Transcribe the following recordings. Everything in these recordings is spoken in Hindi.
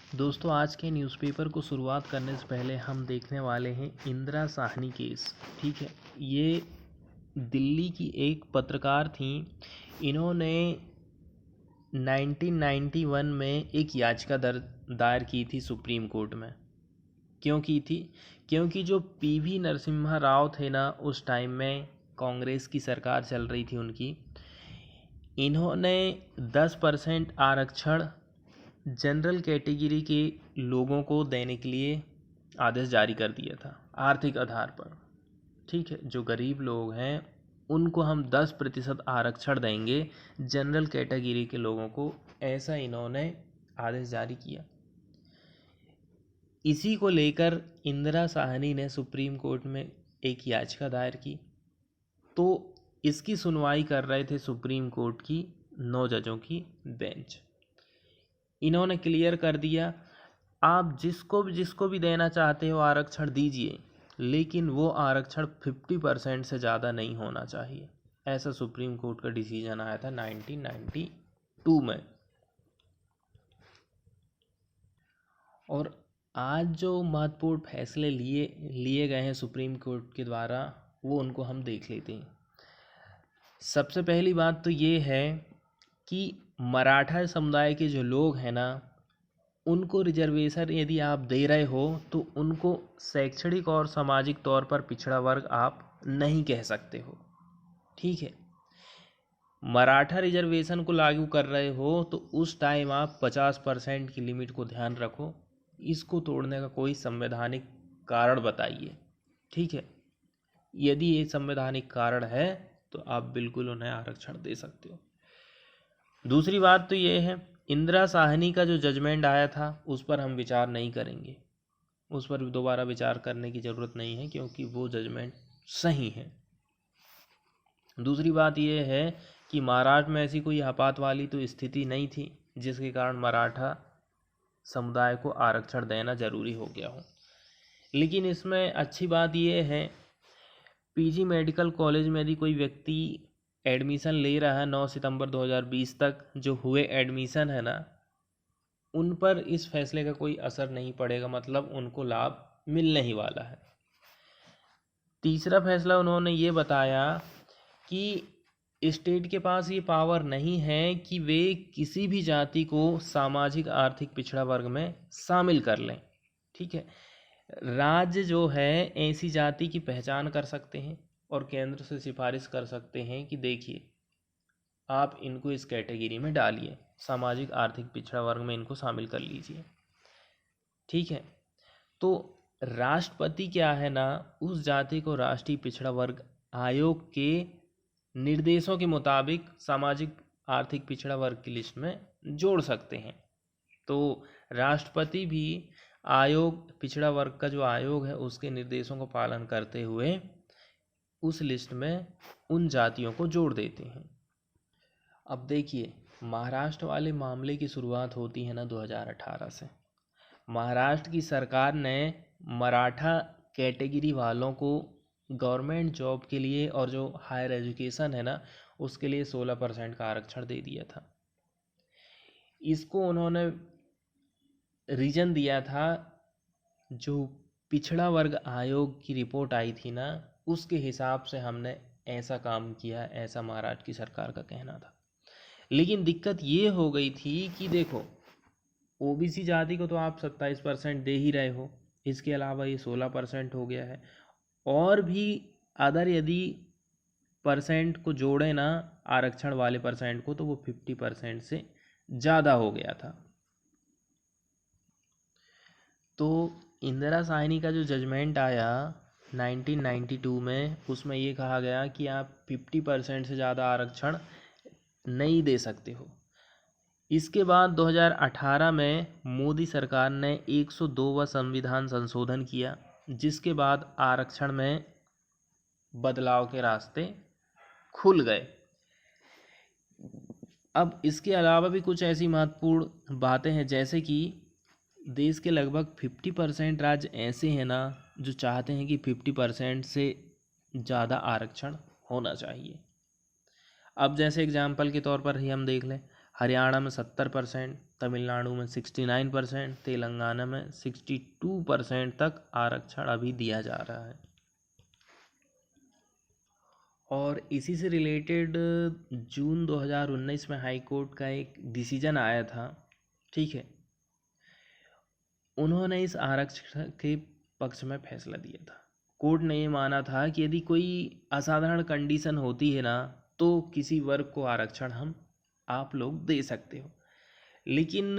दोस्तों, आज के न्यूज़पेपर को शुरुआत करने से पहले हम देखने वाले हैं इंदिरा साहनी केस। ठीक है, ये दिल्ली की एक पत्रकार थी। इन्होंने 1991 में एक याचिका दायर की थी सुप्रीम कोर्ट में। क्यों की थी? क्योंकि जो पीवी नरसिम्हा राव थे ना, उस टाइम में कांग्रेस की सरकार चल रही थी उनकी। इन्होंने 10% आरक्षण जनरल कैटेगरी के लोगों को देने के लिए आदेश जारी कर दिया था आर्थिक आधार पर। ठीक है, जो गरीब लोग हैं उनको हम 10% आरक्षण देंगे, जनरल कैटेगरी के लोगों को, ऐसा इन्होंने आदेश जारी किया। इसी को लेकर इंदिरा साहनी ने सुप्रीम कोर्ट में एक याचिका दायर की। तो इसकी सुनवाई कर रहे थे सुप्रीम कोर्ट की 9 जजों की बेंच। इन्होंने क्लियर कर दिया, आप जिसको भी देना चाहते हो आरक्षण दीजिए, लेकिन वो आरक्षण 50% से ज़्यादा नहीं होना चाहिए। ऐसा सुप्रीम कोर्ट का डिसीजन आया था 1992 में। और आज जो महत्वपूर्ण फैसले लिए गए हैं सुप्रीम कोर्ट के द्वारा, वो उनको हम देख लेते हैं। सबसे पहली बात तो ये है कि मराठा समुदाय के जो लोग हैं ना, उनको रिजर्वेशन यदि आप दे रहे हो तो उनको शैक्षणिक और सामाजिक तौर पर पिछड़ा वर्ग आप नहीं कह सकते हो। ठीक है, मराठा रिजर्वेशन को लागू कर रहे हो तो उस टाइम आप 50% की लिमिट को ध्यान रखो। इसको तोड़ने का कोई संवैधानिक कारण बताइए। ठीक है, यदि ये संवैधानिक कारण है तो आप बिल्कुल उन्हें आरक्षण दे सकते हो। दूसरी बात तो ये है, इंदिरा साहनी का जो जजमेंट आया था उस पर हम विचार नहीं करेंगे। उस पर दोबारा विचार करने की ज़रूरत नहीं है, क्योंकि वो जजमेंट सही है। दूसरी बात ये है कि महाराष्ट्र में ऐसी कोई आपात वाली तो स्थिति नहीं थी जिसके कारण मराठा समुदाय को आरक्षण देना ज़रूरी हो गया हो। लेकिन इसमें अच्छी बात ये है, पीजी मेडिकल कॉलेज में यदि कोई व्यक्ति एडमिशन ले रहा है 9 सितंबर 2020 तक जो हुए एडमिशन है ना, उन पर इस फैसले का कोई असर नहीं पड़ेगा, मतलब उनको लाभ मिलने ही वाला है। तीसरा फैसला उन्होंने ये बताया कि स्टेट के पास ये पावर नहीं है कि वे किसी भी जाति को सामाजिक आर्थिक पिछड़ा वर्ग में शामिल कर लें। ठीक है, राज्य जो है ऐसी जाति की पहचान कर सकते हैं और केंद्र से सिफारिश कर सकते हैं कि देखिए आप इनको इस कैटेगरी में डालिए, सामाजिक आर्थिक पिछड़ा वर्ग में इनको शामिल कर लीजिए। ठीक है, तो राष्ट्रपति क्या है ना, उस जाति को राष्ट्रीय पिछड़ा वर्ग आयोग के निर्देशों के मुताबिक सामाजिक आर्थिक पिछड़ा वर्ग की लिस्ट में जोड़ सकते हैं। तो राष्ट्रपति भी आयोग, पिछड़ा वर्ग का जो आयोग है उसके निर्देशों को पालन करते हुए उस लिस्ट में उन जातियों को जोड़ देते हैं। अब देखिए, महाराष्ट्र वाले मामले की शुरुआत होती है ना 2018 से। महाराष्ट्र की सरकार ने मराठा कैटेगरी वालों को गवर्नमेंट जॉब के लिए और जो हायर एजुकेशन है ना उसके लिए 16% का आरक्षण दे दिया था। इसको उन्होंने रीजन दिया था, जो पिछड़ा वर्ग आयोग की रिपोर्ट आई थी ना उसके हिसाब से हमने ऐसा काम किया, ऐसा महाराष्ट्र की सरकार का कहना था। लेकिन दिक्कत ये हो गई थी कि देखो, ओबीसी जाति को तो आप 27% दे ही रहे हो, इसके अलावा ये 16% हो गया है, और भी अदर यदि परसेंट को जोड़े ना आरक्षण वाले परसेंट को, तो वो 50% से ज़्यादा हो गया था। तो इंदिरा साहनी का जो जजमेंट आया 1992 में, उसमें ये कहा गया कि आप 50% से ज़्यादा आरक्षण नहीं दे सकते हो। इसके बाद 2018 में मोदी सरकार ने 102वां संविधान संशोधन किया, जिसके बाद आरक्षण में बदलाव के रास्ते खुल गए। अब इसके अलावा भी कुछ ऐसी महत्वपूर्ण बातें हैं, जैसे कि देश के लगभग 50% राज्य ऐसे हैं ना जो चाहते हैं कि 50% से ज़्यादा आरक्षण होना चाहिए। अब जैसे एग्जाम्पल के तौर पर ही हम देख लें, हरियाणा में 70%, तमिलनाडु में 69%, तेलंगाना में 62% तक आरक्षण अभी दिया जा रहा है। और इसी से रिलेटेड जून 2019 में हाई कोर्ट का एक डिसीजन आया था, ठीक है। उन्होंने इस आरक्षण के पक्ष में फैसला दिया था। कोर्ट ने ये माना था कि यदि कोई असाधारण कंडीशन होती है ना, तो किसी वर्ग को आरक्षण आप लोग दे सकते हो, लेकिन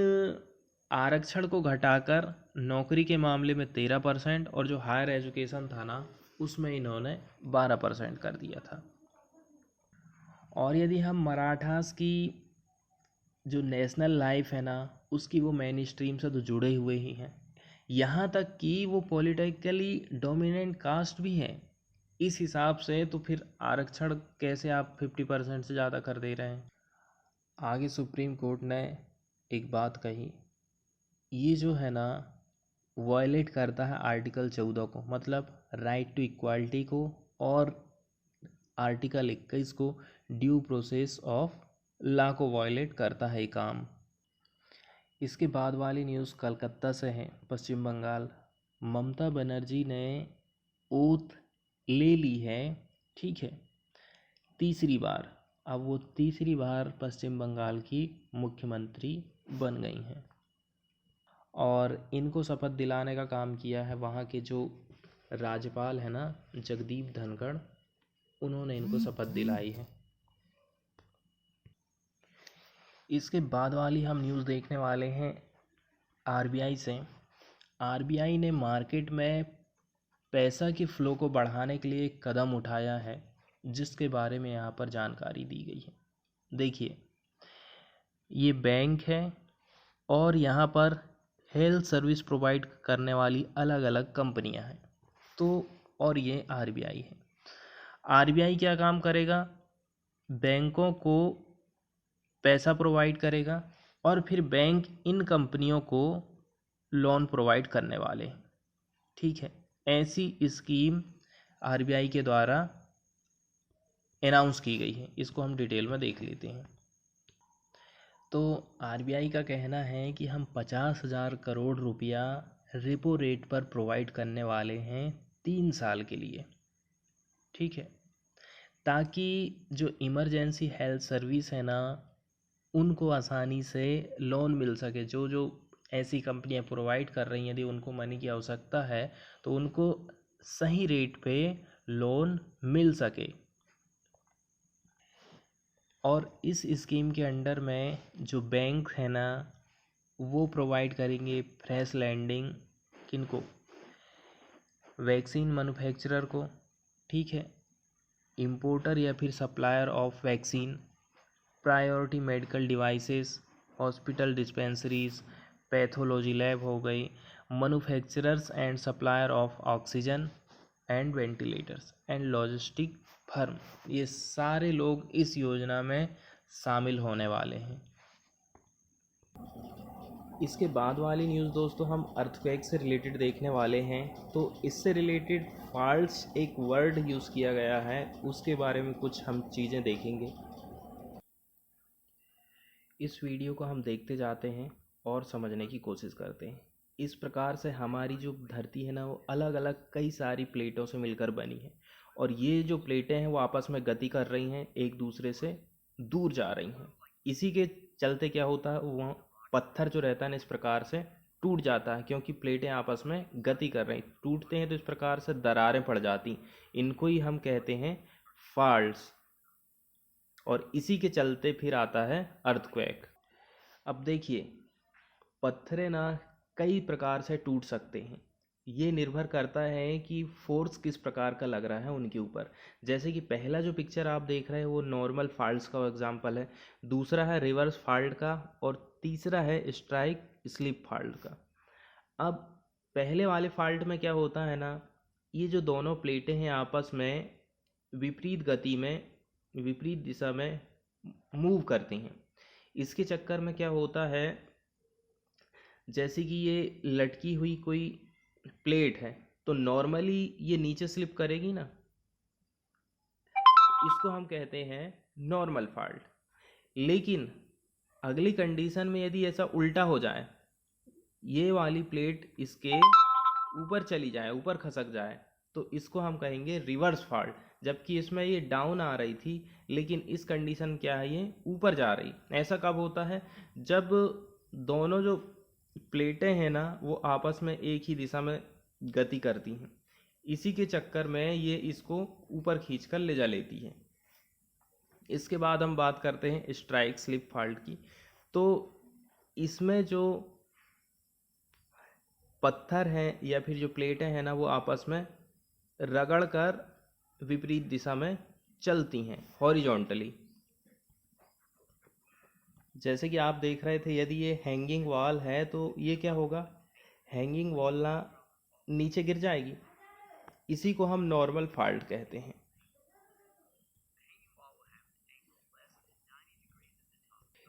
आरक्षण को घटाकर नौकरी के मामले में 13% और जो हायर एजुकेशन था ना, उसमें इन्होंने 12% कर दिया था। और यदि हम मराठास की जो नेशनल लाइफ है ना, उसकी वो मेन स्ट्रीम से तो जुड़े हुए ही हैं, यहाँ तक कि वो पॉलिटिकली डोमिनेंट कास्ट भी हैं। इस हिसाब से तो फिर आरक्षण कैसे आप 50% से ज़्यादा कर दे रहे हैं। आगे सुप्रीम कोर्ट ने एक बात कही, ये जो है ना वायलेट करता है आर्टिकल 14 को, मतलब राइट टू इक्वालिटी को, और आर्टिकल 21 को, ड्यू प्रोसेस ऑफ लॉ को वायलेट करता है काम। इसके बाद वाली न्यूज़ कलकत्ता से है, पश्चिम बंगाल। ममता बनर्जी ने ओथ ले ली है, ठीक है, तीसरी बार। अब वो तीसरी बार पश्चिम बंगाल की मुख्यमंत्री बन गई हैं और इनको शपथ दिलाने का काम किया है वहाँ के जो राज्यपाल है ना, जगदीप धनखड़, उन्होंने इनको शपथ दिलाई है। इसके बाद वाली हम न्यूज़ देखने वाले हैं आरबीआई से। आरबीआई ने मार्केट में पैसा के फ़्लो को बढ़ाने के लिए एक कदम उठाया है, जिसके बारे में यहाँ पर जानकारी दी गई है। देखिए, ये बैंक है और यहाँ पर हेल्थ सर्विस प्रोवाइड करने वाली अलग अलग कंपनियाँ हैं, तो और ये आरबीआई है। आरबीआई क्या काम करेगा? बैंकों को पैसा प्रोवाइड करेगा और फिर बैंक इन कंपनियों को लोन प्रोवाइड करने वाले, ठीक है। ऐसी स्कीम आरबीआई के द्वारा अनाउंस की गई है। इसको हम डिटेल में देख लेते हैं। तो आरबीआई का कहना है कि हम 50,000 करोड़ रुपया रेपो रेट पर प्रोवाइड करने वाले हैं 3 साल के लिए, ठीक है, ताकि जो इमरजेंसी हेल्थ सर्विस है ना, उनको आसानी से लोन मिल सके। जो जो ऐसी कंपनियां प्रोवाइड कर रही हैं, यदि उनको मनी की आवश्यकता है तो उनको सही रेट पे लोन मिल सके। और इस स्कीम के अंडर में जो बैंक है ना, वो प्रोवाइड करेंगे फ्रेश लैंडिंग किनको? वैक्सीन मैन्युफैक्चरर को, ठीक है, इंपोर्टर या फिर supplier of vaccine, priority medical devices, hospital dispensaries, pathology lab हो गई, manufacturers and supplier of oxygen and ventilators and logistic firm. ये सारे लोग इस योजना में शामिल होने वाले हैं। इसके बाद वाली न्यूज़ दोस्तों हम अर्थक्वेक से रिलेटेड देखने वाले हैं। तो इससे रिलेटेड फॉल्स एक वर्ड यूज़ किया गया है, उसके बारे में कुछ हम चीज़ें देखेंगे। इस वीडियो को हम देखते जाते हैं और समझने की कोशिश करते हैं। इस प्रकार से हमारी जो धरती है ना, वो अलग अलग कई सारी प्लेटों से मिलकर बनी है और ये जो प्लेटें हैं वो आपस में गति कर रही हैं, एक दूसरे से दूर जा रही हैं। इसी के चलते क्या होता है, वो पत्थर जो रहता है ना, इस प्रकार से टूट जाता है, क्योंकि प्लेटें आपस में गति कर रही। टूटते हैं तो इस प्रकार से दरारें पड़ जाती, इनको ही हम कहते हैं फॉल्ट्स। और इसी के चलते फिर आता है अर्थक्वेक। अब देखिए, पत्थरें ना कई प्रकार से टूट सकते हैं। ये निर्भर करता है कि फोर्स किस प्रकार का लग रहा है उनके ऊपर। जैसे कि पहला जो पिक्चर आप देख रहे हैं वो नॉर्मल फॉल्ट्स का एग्जांपल है, दूसरा है रिवर्स फॉल्ट का, और तीसरा है स्ट्राइक स्लिप फॉल्ट का। अब पहले वाले फॉल्ट में क्या होता है ना, ये जो दोनों प्लेटें हैं आपस में विपरीत गति में, विपरीत दिशा में मूव करती हैं। इसके चक्कर में क्या होता है, जैसे कि ये लटकी हुई कोई प्लेट है तो नॉर्मली ये नीचे स्लिप करेगी ना, इसको हम कहते हैं नॉर्मल फॉल्ट। लेकिन अगली कंडीशन में यदि ऐसा उल्टा हो जाए, ये वाली प्लेट इसके ऊपर चली जाए, ऊपर खसक जाए, तो इसको हम कहेंगे रिवर्स फॉल्ट। जबकि इसमें ये डाउन आ रही थी, लेकिन इस कंडीशन क्या है, ये ऊपर जा रही। ऐसा कब होता है, जब दोनों जो प्लेटें हैं ना वो आपस में एक ही दिशा में गति करती हैं। इसी के चक्कर में ये इसको ऊपर खींचकर ले जा लेती है। इसके बाद हम बात करते हैं स्ट्राइक स्लिप फॉल्ट की। तो इसमें जो पत्थर हैं या फिर जो प्लेटें हैं ना वो आपस में रगड़ कर विपरीत दिशा में चलती हैं हॉरिजॉन्टली। जैसे कि आप देख रहे थे, यदि ये हैंगिंग वॉल है तो ये क्या होगा, हैंगिंग वॉल ना नीचे गिर जाएगी। इसी को हम नॉर्मल फॉल्ट कहते हैं।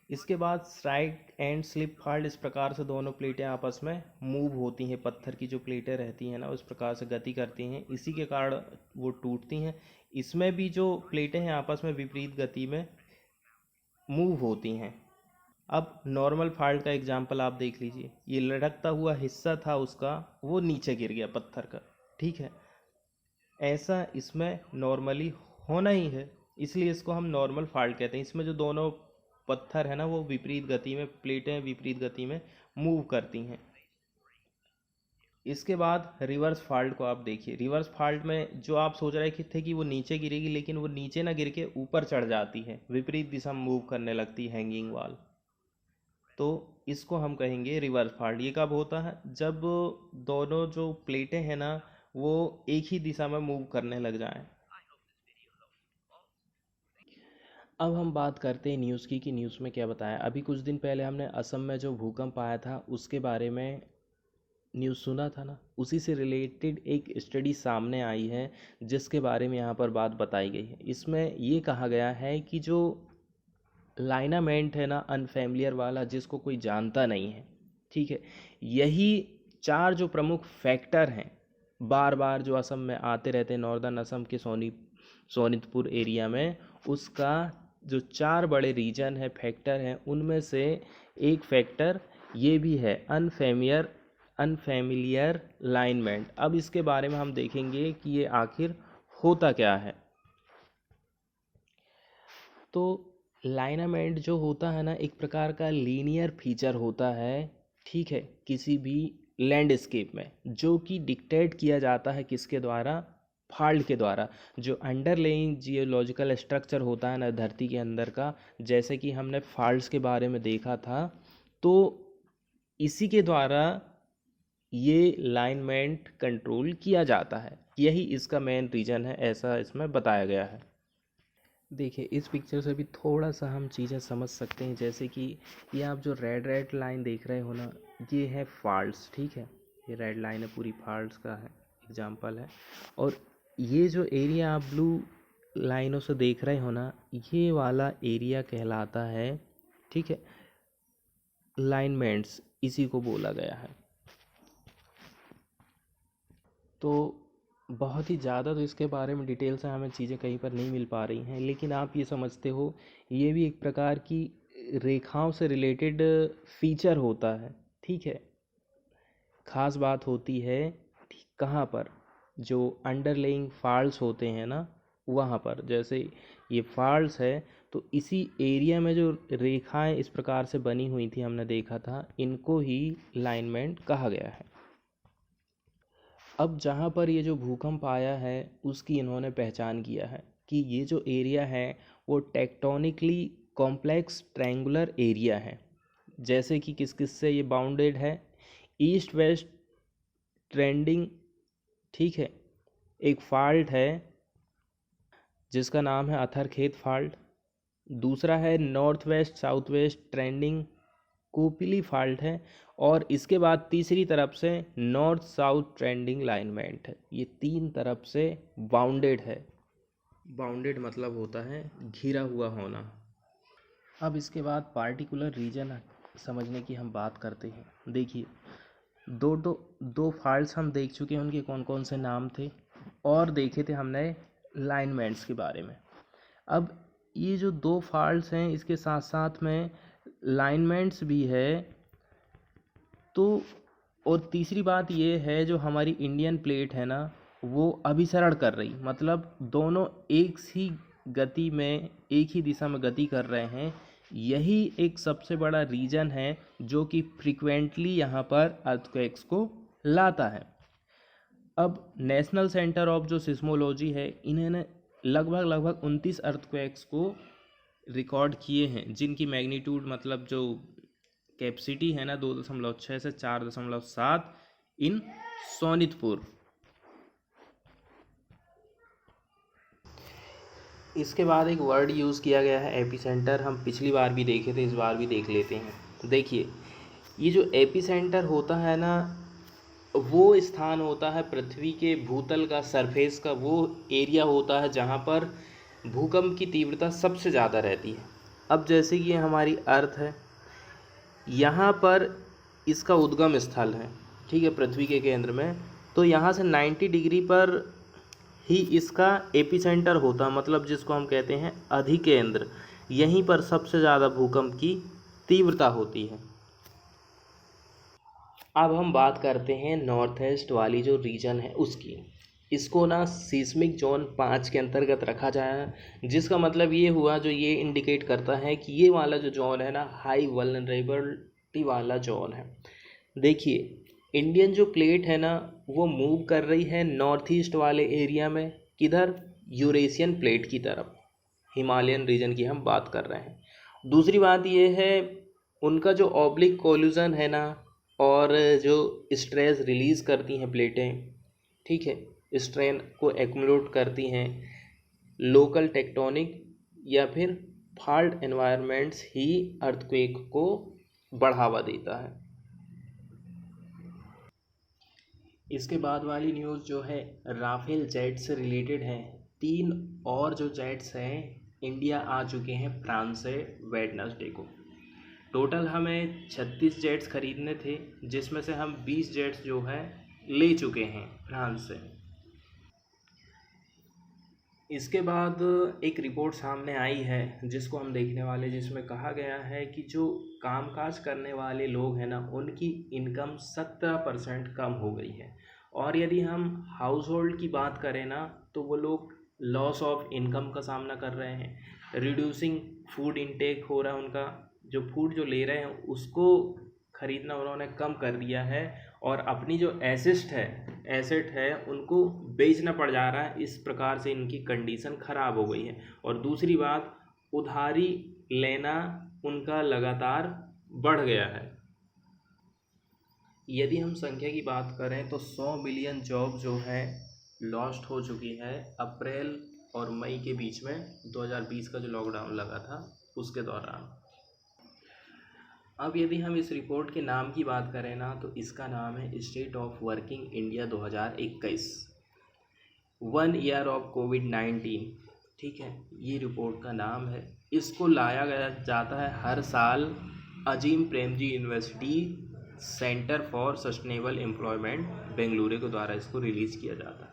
इसके बाद स्ट्राइक एंड स्लिप फॉल्ट। इस प्रकार से दोनों प्लेटें आपस में मूव होती हैं, पत्थर की जो प्लेटें रहती हैं ना उस प्रकार से गति करती हैं, इसी के कारण वो टूटती हैं। इसमें भी जो प्लेटें हैं आपस में विपरीत गति में मूव होती हैं। अब नॉर्मल फॉल्ट का एग्जांपल आप देख लीजिए, ये लटकता हुआ हिस्सा था उसका, वो नीचे गिर गया पत्थर का, ठीक है। ऐसा इसमें नॉर्मली होना ही है, इसलिए इसको हम नॉर्मल फॉल्ट कहते हैं। इसमें जो दोनों पत्थर है ना वो विपरीत गति में, प्लेटें विपरीत गति में मूव करती हैं। इसके बाद रिवर्स फॉल्ट को आप देखिए। रिवर्स फॉल्ट में जो आप सोच रहे थे कि वो नीचे गिरेगी, लेकिन वो नीचे ना गिर के ऊपर चढ़ जाती है, विपरीत दिशा में मूव करने लगती है हैंगिंग वॉल। तो इसको हम कहेंगे रिवर्स फॉल्ट। ये कब होता है, जब दोनों जो प्लेटें हैं ना वो एक ही दिशा में मूव करने लग जाएं। अब हम बात करते हैं न्यूज़ की, कि न्यूज़ में क्या बताया। अभी कुछ दिन पहले हमने असम में जो भूकंप आया था उसके बारे में न्यूज़ सुना था ना, उसी से रिलेटेड एक स्टडी सामने आई है जिसके बारे में यहाँ पर बात बताई गई है। इसमें ये कहा गया है कि जो लाइनामेंट है ना अनफैमिलियर वाला, जिसको कोई जानता नहीं है, ठीक है, यही 4 जो प्रमुख फैक्टर हैं बार बार जो असम में आते रहते हैं, नॉर्दर्न असम के सोनितपुर एरिया में, उसका जो 4 बड़े रीजन है, फैक्टर हैं, उनमें से एक फैक्टर ये भी है, अनफैमिलियर लाइनमेंट। अब इसके बारे में हम देखेंगे कि ये आखिर होता क्या है। तो लाइनामेंट जो होता है ना एक प्रकार का लीनियर फीचर होता है, ठीक है, किसी भी लैंडस्केप में, जो कि डिक्टेट किया जाता है किसके द्वारा, फॉल्ट के द्वारा। जो अंडरलेइंग जियोलॉजिकल स्ट्रक्चर होता है ना धरती के अंदर का, जैसे कि हमने फॉल्ट्स के बारे में देखा था, तो इसी के द्वारा ये लाइनमेंट कंट्रोल किया जाता है। यही इसका मेन रीज़न है, ऐसा इसमें बताया गया है। देखिए इस पिक्चर से भी थोड़ा सा हम चीज़ें समझ सकते हैं। जैसे कि ये आप जो रेड लाइन देख रहे हो ना, ये है फॉल्ट्स, ठीक है, ये रेड लाइन है पूरी फॉल्ट्स का है एग्जांपल है। और ये जो एरिया आप ब्लू लाइनों से देख रहे हो ना, ये वाला एरिया कहलाता है, ठीक है, लाइनमेंट्स, इसी को बोला गया है। तो बहुत ही ज़्यादा तो इसके बारे में डिटेल से हमें चीज़ें कहीं पर नहीं मिल पा रही हैं, लेकिन आप ये समझते हो ये भी एक प्रकार की रेखाओं से रिलेटेड फीचर होता है, ठीक है। ख़ास बात होती है ठीक कहाँ पर, जो अंडरलेइंग फॉल्ट्स होते हैं ना वहाँ पर। जैसे ये फॉल्ट्स है तो इसी एरिया में जो रेखाएं इस प्रकार से बनी हुई थी हमने देखा था, इनको ही लाइनमेंट कहा गया है। अब जहाँ पर ये जो भूकंप आया है उसकी इन्होंने पहचान किया है कि ये जो एरिया है वो टेक्टोनिकली कॉम्प्लेक्स ट्रायंगुलर एरिया है। जैसे कि किस किस से ये बाउंडेड है, ईस्ट वेस्ट ट्रेंडिंग, ठीक है, एक फॉल्ट है जिसका नाम है अथरखेत फॉल्ट। दूसरा है north west south west trending Kopili fault है। और इसके बाद तीसरी तरफ से नॉर्थ साउथ ट्रेंडिंग लाइनमेंट है। ये 3 तरफ से बाउंडेड है। बाउंडेड मतलब होता है घिरा हुआ होना। अब इसके बाद पार्टिकुलर रीजन समझने की हम बात करते हैं। देखिए दो फॉल्ट्स हम देख चुके हैं, उनके कौन कौन से नाम थे, और देखे थे हमने लाइनमेंट्स के बारे में। अब ये जो 2 फॉल्ट्स हैं इसके साथ साथ में लाइनमेंट्स भी है। तो और तीसरी बात ये है, जो हमारी इंडियन प्लेट है ना, वो अभिसरण कर रही, मतलब दोनों एक ही गति में, एक ही दिशा में गति कर रहे हैं। यही एक सबसे बड़ा रीज़न है जो कि फ्रिक्वेंटली यहाँ पर अर्थक्वेक्स को लाता है। अब नेशनल सेंटर ऑफ जो सिस्मोलॉजी है, इन्होंने लगभग 29 अर्थक्वेक्स को रिकॉर्ड किए हैं, जिनकी मैग्नीट्यूड मतलब जो कैपेसिटी है ना 2.6 से 4.7 इन सोनितपुर। इसके बाद एक वर्ड यूज़ किया गया है एपिसेंटर, हम पिछली बार भी देखे थे, इस बार भी देख लेते हैं। देखिए, ये जो एपिसेंटर होता है ना, वो स्थान होता है पृथ्वी के भूतल का, सरफेस का वो एरिया होता है जहाँ पर भूकंप की तीव्रता सबसे ज़्यादा रहती है। अब जैसे कि हमारी अर्थ है, यहाँ पर इसका उद्गम स्थल है, ठीक है, पृथ्वी के केंद्र में। तो यहाँ से 90 डिग्री पर ही इसका एपिसेंटर होता है, मतलब जिसको हम कहते हैं अधिकेंद्र। यहीं पर सबसे ज़्यादा भूकंप की तीव्रता होती है। अब हम बात करते हैं नॉर्थ ईस्ट वाली जो रीजन है उसकी। इसको ना सीस्मिक जोन 5 के अंतर्गत रखा जाए, जिसका मतलब ये हुआ, जो ये इंडिकेट करता है कि ये वाला जो जोन है ना, हाई वल्नरेबिलिटी वाला जोन है। देखिए, इंडियन जो प्लेट है ना, वो मूव कर रही है नॉर्थ ईस्ट वाले एरिया में, किधर, यूरेशियन प्लेट की तरफ, हिमालयन रीजन की हम बात कर रहे हैं। दूसरी बात ये है, उनका जो ऑब्लिक कोल्यूजन है ना, और जो स्ट्रेस रिलीज़ करती हैं प्लेटें, ठीक है, स्ट्रेन को एक्युमुलेट करती हैं, लोकल टेक्टोनिक या फिर फॉल्ट एनवायरनमेंट्स ही अर्थक्वेक को बढ़ावा देता है। इसके बाद वाली न्यूज़ जो है राफेल जेट से रिलेटेड है। 3 और जो जेट्स हैं इंडिया आ चुके हैं फ्रांस से वेडनेसडे को। टोटल हमें 36 जेट्स खरीदने थे, जिसमें से हम 20 जेट्स जो हैं ले चुके हैं फ्रांस से। इसके बाद एक रिपोर्ट सामने आई है जिसको हम देखने वाले, जिसमें कहा गया है कि जो कामकाज करने वाले लोग हैं ना, उनकी इनकम 17% कम हो गई है। और यदि हम हाउस होल्ड की बात करें ना, तो वो लोग लॉस ऑफ इनकम का सामना कर रहे हैं, रिड्यूसिंग फूड इनटेक हो रहा है उनका, जो फूड जो ले रहे हैं उसको ख़रीदना उन्होंने कम कर दिया है, और अपनी जो एसेट है उनको बेचना पड़ जा रहा है। इस प्रकार से इनकी कंडीशन ख़राब हो गई है। और दूसरी बात, उधारी लेना उनका लगातार बढ़ गया है। यदि हम संख्या की बात करें तो 100 मिलियन जॉब जो है लॉस्ट हो चुकी है अप्रैल और मई के बीच में, 2020 का जो लॉकडाउन लगा था उसके दौरान। अब यदि हम इस रिपोर्ट के नाम की बात करें ना, तो इसका नाम है State of Working India 2021, 1 year of कोविड-19, ठीक है, ये रिपोर्ट का नाम है। इसको लाया गया जाता है हर साल Azim Premji University Centre for Sustainable Employment Bengaluru के द्वारा इसको रिलीज़ किया जाता है।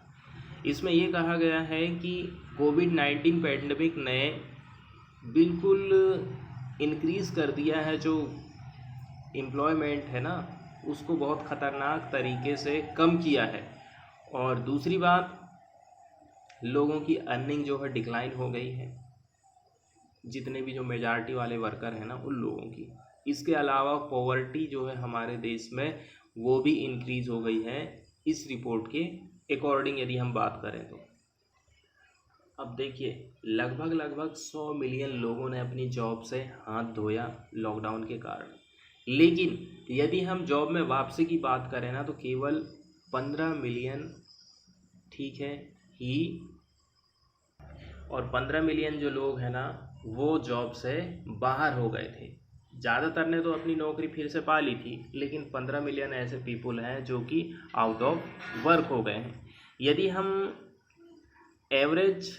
इसमें ये कहा गया है कि कोविड-19 पैंडमिक ने बिल्कुल इंक्रीज़ कर दिया है, जो एम्प्लॉयमेंट है ना, उसको बहुत ख़तरनाक तरीके से कम किया है। और दूसरी बात, लोगों की अर्निंग जो है डिक्लाइन हो गई है, जितने भी जो मेजॉरिटी वाले वर्कर हैं ना उन लोगों की। इसके अलावा पॉवर्टी जो है हमारे देश में वो भी इंक्रीज़ हो गई है इस रिपोर्ट के अकॉर्डिंग, यदि हम बात करें तो। अब देखिए, लगभग 100 मिलियन लोगों ने अपनी जॉब से हाथ धोया लॉकडाउन के कारण। लेकिन यदि हम जॉब में वापसी की बात करें ना, तो केवल 15 मिलियन, ठीक है, ही, और 15 मिलियन जो लोग हैं ना वो जॉब से बाहर हो गए थे। ज़्यादातर ने तो अपनी नौकरी फिर से पा ली थी, लेकिन 15 मिलियन ऐसे पीपल हैं जो कि आउट ऑफ वर्क हो गए हैं। यदि हम एवरेज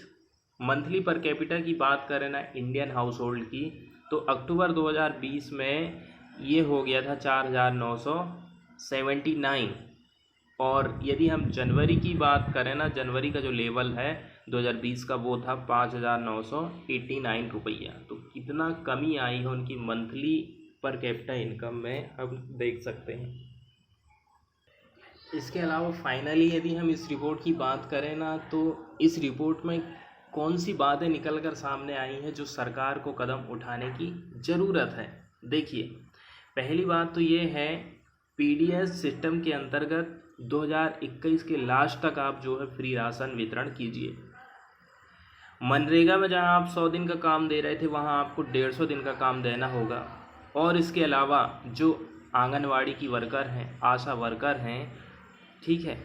मंथली पर कैपिटा की बात करें ना इंडियन हाउस होल्ड की, तो अक्टूबर 2020 में ये हो गया था 4,979। और यदि हम जनवरी की बात करें ना, जनवरी का जो लेवल है 2020 का, वो था 5,989 रुपया। तो कितना कमी आई है उनकी मंथली पर कैपिटा इनकम में हम देख सकते हैं। इसके अलावा फाइनली यदि हम इस रिपोर्ट की बात करें ना, तो इस रिपोर्ट में कौन सी बातें निकल कर सामने आई हैं जो सरकार को कदम उठाने की ज़रूरत है। देखिए, पहली बात तो ये है, पीडीएस सिस्टम के अंतर्गत 2021 के लास्ट तक आप जो है फ्री राशन वितरण कीजिए। मनरेगा में जहां आप 100 दिन का काम दे रहे थे, वहां आपको 150 दिन का काम देना होगा। और इसके अलावा जो आंगनवाड़ी की वर्कर हैं, आशा वर्कर हैं, ठीक है,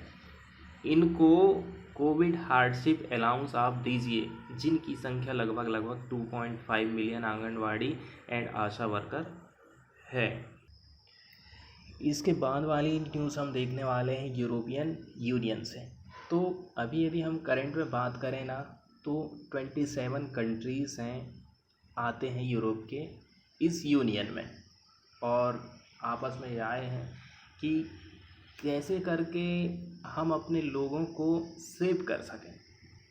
इनको कोविड हार्डशिप अलाउंस आप दीजिए, जिनकी संख्या लगभग 2.5 million anganwadi and Asha worker है। इसके बाद वाली न्यूज़ हम देखने वाले हैं यूरोपियन यूनियन से। तो अभी यदि हम करंट में बात करें ना, तो 27 कंट्रीज़ हैं, आते हैं यूरोप के इस यूनियन में, और आपस में आए हैं कि कैसे करके हम अपने लोगों को सेव कर सकें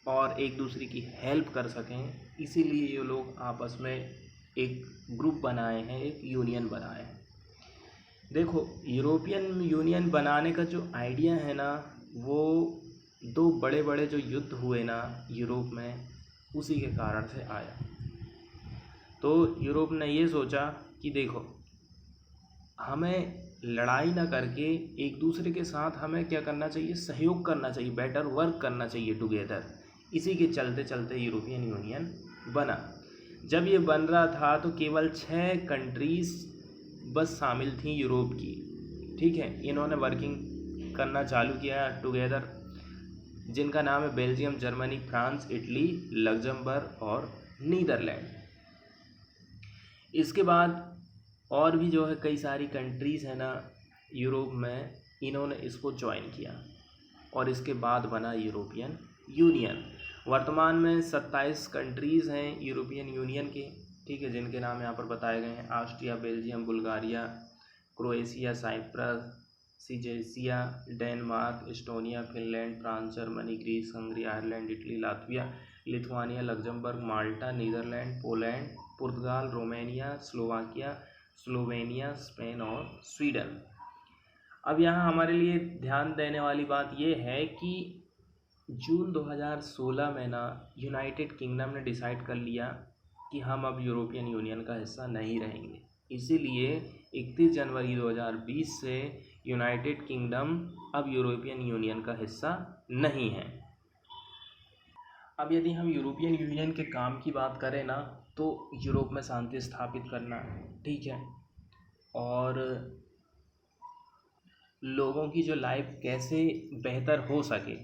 और एक दूसरे की हेल्प कर सकें। इसीलिए ये लोग आपस में एक ग्रुप बनाए हैं, एक यूनियन बनाए हैं। देखो, यूरोपियन यूनियन बनाने का जो आइडिया है ना, वो 2 बड़े बड़े जो युद्ध हुए ना यूरोप में, उसी के कारण से आया। तो यूरोप ने ये सोचा कि देखो, हमें लड़ाई ना करके एक दूसरे के साथ हमें क्या करना चाहिए, सहयोग करना चाहिए, बेटर वर्क करना चाहिए टुगेदर। इसी के चलते चलते यूरोपियन यूनियन बना। जब ये बन रहा था तो केवल 6 कंट्रीज़ बस शामिल थी यूरोप की, ठीक है। इन्होंने वर्किंग करना चालू किया टुगेदर, जिनका नाम है Belgium, Germany, France, Italy, Luxembourg और नीदरलैंड। इसके बाद और भी जो है कई सारी कंट्रीज़ है ना यूरोप में, इन्होंने इसको ज्वाइन किया और इसके बाद बना यूरोपियन यूनियन। वर्तमान में 27 कंट्रीज़ हैं यूरोपियन यूनियन के, ठीक है, जिनके नाम यहाँ पर बताए गए हैं: Austria, Belgium, Bulgaria, Croatia, Cyprus, Czechia, Denmark, Estonia, Finland, France, Germany, Greece, Hungary, Ireland, Italy, Latvia, Lithuania, Luxembourg, Malta, Netherlands, Poland, पुर्तगाल, रोमानिया, स्लोवाकिया, स्लोवेनिया, स्पेन और स्वीडन। अब यहाँ हमारे लिए ध्यान देने वाली बात यह है कि जून 2016 में ना यूनाइटेड किंगडम ने डिसाइड कर लिया कि हम अब यूरोपियन यूनियन का हिस्सा नहीं रहेंगे। इसीलिए 31 जनवरी 2020 से यूनाइटेड किंगडम अब यूरोपियन यूनियन का हिस्सा नहीं है। अब यदि हम यूरोपियन यूनियन के काम की बात करें ना, तो यूरोप में शांति स्थापित करना, ठीक है, और लोगों की जो लाइफ कैसे बेहतर हो सके,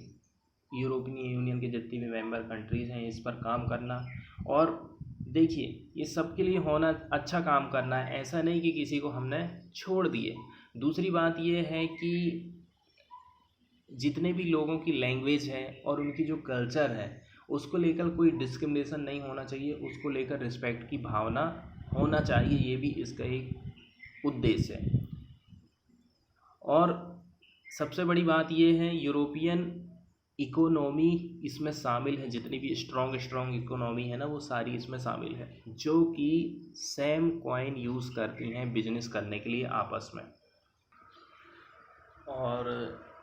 यूरोपियन यूनियन के जितनी भी मेंबर कंट्रीज़ हैं, इस पर काम करना। और देखिए, ये सबके लिए होना, अच्छा काम करना है, ऐसा नहीं कि किसी को हमने छोड़ दिए। दूसरी बात ये है कि जितने भी लोगों की लैंग्वेज है और उनकी जो कल्चर है, उसको लेकर कोई डिस्क्रिमिनेशन नहीं होना चाहिए, उसको लेकर रिस्पेक्ट की भावना होना चाहिए। ये भी इसका एक उद्देश्य है। और सबसे बड़ी बात ये है, यूरोपियन इकोनॉमी इसमें शामिल है। जितनी भी स्ट्रॉन्ग इकोनॉमी है ना, वो सारी इसमें शामिल है, जो कि सेम कॉइन यूज़ करती हैं बिजनेस करने के लिए आपस में। और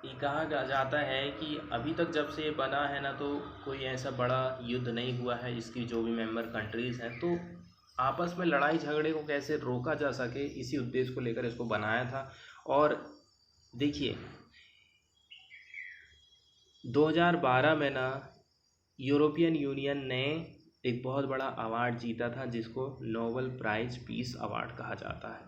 ये कहा जाता है कि अभी तक जब से ये बना है ना, तो कोई ऐसा बड़ा युद्ध नहीं हुआ है। इसकी जो भी मेंबर कंट्रीज़ हैं, तो आपस में लड़ाई झगड़े को कैसे रोका जा सके, इसी उद्देश्य को लेकर इसको बनाया था। और देखिए, 2012 में ना यूरोपियन यूनियन ने एक बहुत बड़ा अवार्ड जीता था, जिसको नोबेल प्राइज़ पीस अवार्ड कहा जाता है।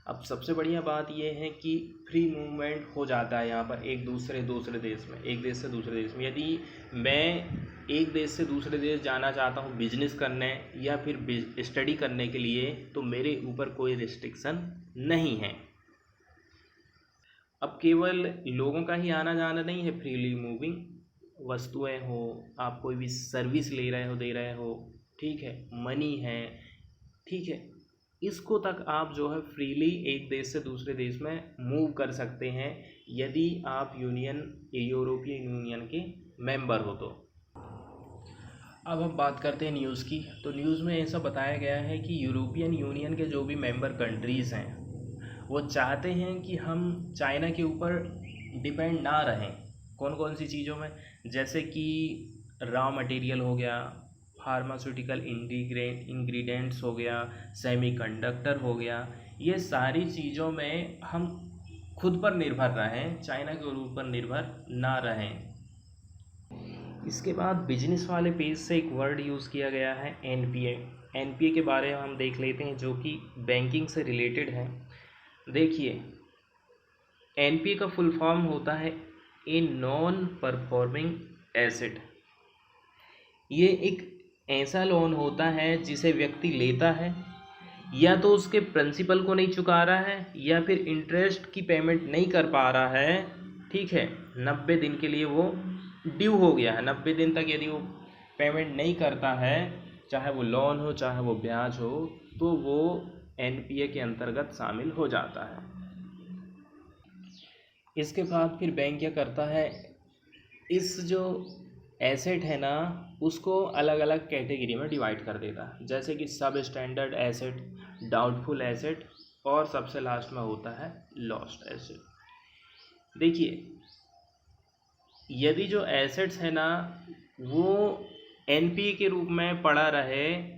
अब सबसे बढ़िया बात यह है कि फ्री मूवमेंट हो जाता है यहाँ पर एक दूसरे देश में, एक देश से दूसरे देश में। यदि मैं एक देश से दूसरे देश जाना चाहता हूँ बिजनेस करने या फिर स्टडी करने के लिए, तो मेरे ऊपर कोई रिस्ट्रिक्शन नहीं है। अब केवल लोगों का ही आना जाना नहीं है, फ्रीली मूविंग वस्तुएं हो, आप कोई भी सर्विस ले रहे हो, दे रहे हो, ठीक है, मनी है, ठीक है, इसको तक आप जो है फ्रीली एक देश से दूसरे देश में मूव कर सकते हैं, यदि आप यूरोपियन यूनियन के मेंबर हो तो। अब हम बात करते हैं न्यूज़ की। तो न्यूज़ में ऐसा बताया गया है कि यूरोपियन यूनियन के जो भी मेंबर कंट्रीज़ हैं वो चाहते हैं कि हम चाइना के ऊपर डिपेंड ना रहें। कौन कौन सी चीज़ों में? जैसे कि रॉ मटेरियल हो गया, फार्मास्यूटिकल इंग्रेडिएंट्स हो गया, सेमीकंडक्टर हो गया, ये सारी चीज़ों में हम खुद पर निर्भर रहें, चाइना के ऊपर निर्भर ना रहें। इसके बाद बिजनेस वाले पेज से एक वर्ड यूज़ किया गया है एनपीए। एनपीए के बारे में हम देख लेते हैं, जो कि बैंकिंग से रिलेटेड है। देखिए, एनपीए का फुल फॉर्म होता है ए नॉन परफॉर्मिंग एसेट। ये एक ऐसा लोन होता है जिसे व्यक्ति लेता है, या तो उसके प्रिंसिपल को नहीं चुका रहा है या फिर इंटरेस्ट की पेमेंट नहीं कर पा रहा है, ठीक है, 90 दिन के लिए वो ड्यू हो गया है। 90 दिन तक यदि वो पेमेंट नहीं करता है, चाहे वो लोन हो चाहे वो ब्याज हो, तो वो एनपीए के अंतर्गत शामिल हो जाता है। इसके बाद फिर बैंक क्या करता है, इस जो एसेट है ना उसको अलग अलग कैटेगरी में डिवाइड कर देता है, जैसे कि सब स्टैंडर्ड एसेट, डाउटफुल एसेट, और सबसे लास्ट में होता है लॉस्ट एसेट। देखिए, यदि जो एसेट्स है ना वो एनपीए के रूप में पड़ा रहे,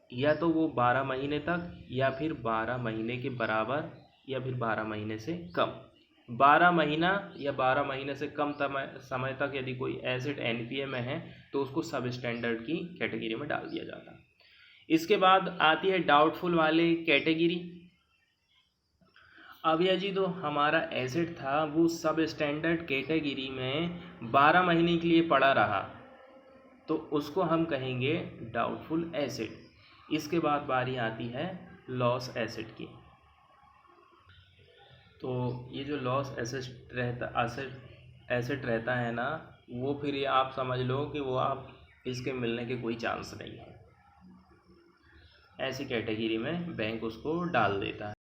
या तो वो 12 महीने तक, या फिर 12 महीने के बराबर, या फिर 12 महीने से कम। 12 महीना या 12 महीने से कम समय तक यदि कोई एसेट एनपीए में है तो उसको सब स्टैंडर्ड की कैटेगरी में डाल दिया जाता है। इसके बाद आती है डाउटफुल वाले कैटेगरी। अब यह जी तो हमारा एसेट था वो सब स्टैंडर्ड कैटेगरी में 12 महीने के लिए पड़ा रहा, तो उसको हम कहेंगे डाउटफुल एसेट। इसके बाद बारी आती है लॉस एसेट की। तो ये जो लॉस एसेट रहता है ना, वो फिर ये आप समझ लो कि वो आप इसके मिलने के कोई चांस नहीं है। ऐसी कैटेगरी में बैंक उसको डाल देता है।